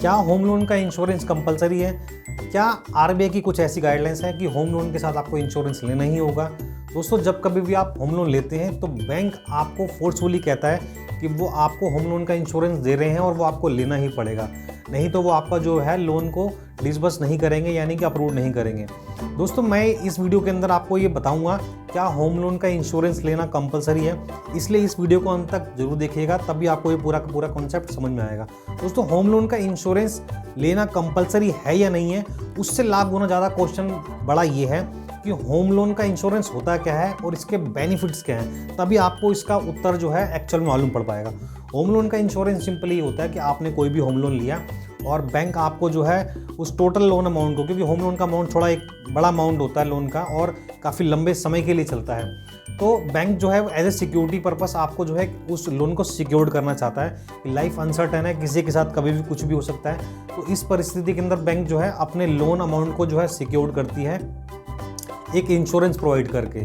क्या home loan का insurance compulsory है? क्या आरबीआई की कुछ ऐसी गाइडलाइंस है कि होम लोन के साथ आपको इंश्योरेंस लेना ही होगा? दोस्तों, जब कभी भी आप होम लोन लेते हैं तो बैंक आपको फोर्सफुली कहता है कि वो आपको होम लोन का इंश्योरेंस दे रहे हैं और वो आपको लेना ही पड़ेगा, नहीं तो वो आपका जो है लोन को डिसबर्स नहीं करेंगे, यानी कि अप्रूव नहीं करेंगे। दोस्तों, मैं इस वीडियो के अंदर आपको ये बताऊंगा क्या होम लोन का इंश्योरेंस लेना कंपलसरी है, इसलिए इस वीडियो को अंत तक जरूर देखिएगा, तभी आपको ये पूरा का पूरा कॉन्सेप्ट समझ में आएगा। दोस्तों, होम लोन का इंश्योरेंस लेना कंपलसरी है या नहीं है, उससे लाख गुना ज़्यादा क्वेश्चन बड़ा ये है कि होम लोन का इंश्योरेंस होता क्या है और इसके बेनिफिट्स क्या हैं, तभी आपको इसका उत्तर जो है एक्चुअल में मालूम पड़ पाएगा। होम लोन का इंश्योरेंस सिंपली होता है कि आपने कोई भी होम लोन लिया और बैंक आपको जो है उस टोटल लोन अमाउंट को, क्योंकि होम लोन का अमाउंट थोड़ा एक बड़ा अमाउंट होता है लोन का और काफ़ी लंबे समय के लिए चलता है, तो बैंक जो है एज ए सिक्योरिटी पर्पस आपको जो है उस लोन को सिक्योर्ड करना चाहता है कि लाइफ अनसर्टेन है, किसी के साथ कभी भी कुछ भी हो सकता है। तो इस परिस्थिति के अंदर बैंक जो है अपने लोन अमाउंट को जो है सिक्योर्ड करती है एक इंश्योरेंस प्रोवाइड करके।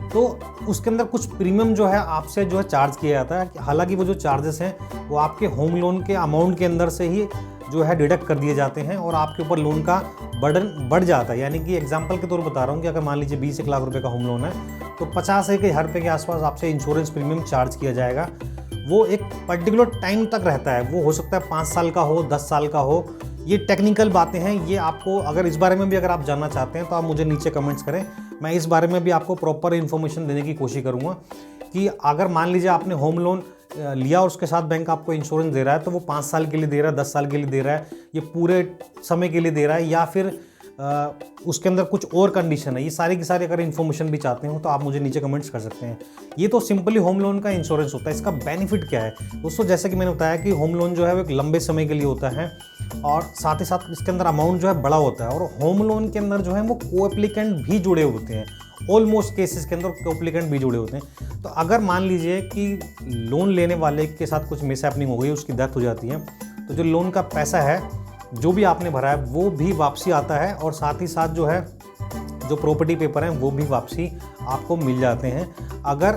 तो उसके अंदर कुछ प्रीमियम जो है आपसे जो है चार्ज किया जाता है, हालांकि वो जो चार्जेस हैं वो आपके होम लोन के अमाउंट के अंदर से ही जो है डिडक्ट कर दिए जाते हैं और आपके ऊपर लोन का बर्डन बढ़ जाता है। यानी कि एग्जांपल के तौर पर बता रहा हूँ कि अगर मान लीजिए 20 लाख रुपए का होम लोन है तो 50,000 रुपये के आसपास आपसे इंश्योरेंस प्रीमियम चार्ज किया जाएगा। वो एक पर्टिकुलर टाइम तक रहता है, वो हो सकता है 5 साल का हो, 10 साल का हो। ये टेक्निकल बातें हैं, ये आपको अगर इस बारे में भी अगर आप जानना चाहते हैं तो आप मुझे नीचे कमेंट्स करें, मैं इस बारे में भी आपको प्रॉपर इन्फॉर्मेशन देने की कोशिश करूँगा कि अगर मान लीजिए आपने होम लोन लिया और उसके साथ बैंक आपको इंश्योरेंस दे रहा है तो वो 5 साल के लिए दे रहा है, 10 साल के लिए दे रहा है, ये पूरे समय के लिए दे रहा है, या फिर उसके अंदर कुछ और कंडीशन है, ये सारी की सारी अगर इन्फॉर्मेशन भी चाहते हो तो आप मुझे नीचे कमेंट्स कर सकते हैं। ये तो सिंपली होम लोन का इंश्योरेंस होता है। इसका बेनिफिट क्या है दोस्तों? जैसे कि मैंने बताया कि होम लोन जो है वो एक लंबे समय के लिए होता है और साथ ही साथ इसके अंदर अमाउंट जो है बड़ा होता है और होम लोन के अंदर जो है वो को एप्लीकेंट भी जुड़े होते हैं, ऑलमोस्ट केसेस के अंदर को एप्लीकेंट भी जुड़े होते हैं। तो अगर मान लीजिए कि लोन लेने वाले के साथ कुछ मिसहैपनिंग हो गई, उसकी डेथ हो जाती है, तो जो लोन का पैसा है जो भी आपने भरा है वो भी वापसी आता है और साथ ही साथ जो है जो प्रॉपर्टी पेपर हैं वो भी वापसी आपको मिल जाते हैं। अगर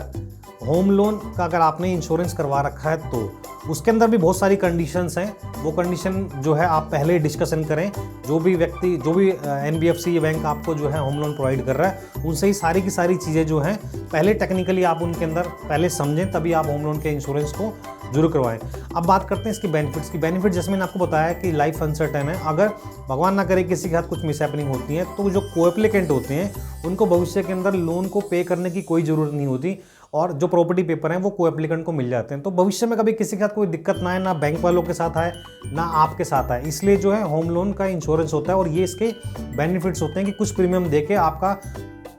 होम लोन का अगर आपने इंश्योरेंस करवा रखा है तो उसके अंदर भी बहुत सारी कंडीशंस हैं, वो कंडीशन जो है आप पहले डिस्कशन करें। जो भी व्यक्ति, जो भी एनबीएफसी बैंक आपको जो है होम लोन प्रोवाइड कर रहा है उनसे ही सारी की सारी चीज़ें जो हैं पहले टेक्निकली आप उनके अंदर पहले समझें, तभी आप होम लोन के इंश्योरेंस को जरूर करवाएं। अब बात करते हैं इसकी बेनिफिट्स की। बेनिफिट जैसे मैंने आपको बताया कि लाइफ अनसर्टेन है, अगर भगवान ना करे किसी के साथ कुछ मिसहैपनिंग होती है तो जो को एप्लीकेंट होते हैं उनको भविष्य के अंदर लोन को पे करने की कोई ज़रूरत नहीं होती और जो प्रॉपर्टी पेपर हैं वो को एप्लीकेंट को मिल जाते हैं। तो भविष्य में कभी किसी के साथ कोई दिक्कत ना आए, ना बैंक वालों के साथ आए ना आपके साथ आए, इसलिए जो है होम लोन का इंश्योरेंस होता है और ये इसके बेनिफिट्स होते हैं कि कुछ प्रीमियम देके आपका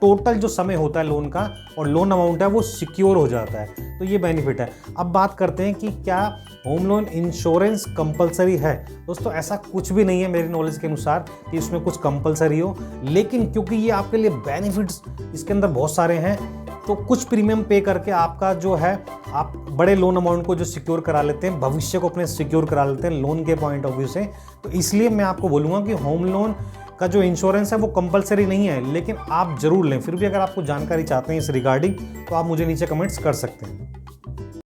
टोटल जो समय होता है लोन का और लोन अमाउंट है वो सिक्योर हो जाता है। तो ये बेनिफिट है। अब बात करते हैं कि क्या होम लोन इंश्योरेंस कंपलसरी है। दोस्तों, ऐसा कुछ भी नहीं है मेरी नॉलेज के अनुसार कि इसमें कुछ कंपलसरी हो, लेकिन क्योंकि ये आपके लिए बेनिफिट्स इसके अंदर बहुत सारे हैं तो कुछ प्रीमियम पे करके आपका जो है आप बड़े लोन अमाउंट को जो सिक्योर करा लेते हैं, भविष्य को अपने सिक्योर करा लेते हैं लोन के पॉइंट ऑफ व्यू से। तो इसलिए मैं आपको बोलूँगा कि होम लोन का जो इंश्योरेंस है वो कंपलसरी नहीं है, लेकिन आप जरूर लें। फिर भी अगर आपको जानकारी चाहते हैं इस रिगार्डिंग तो आप मुझे नीचे कमेंट्स कर सकते हैं।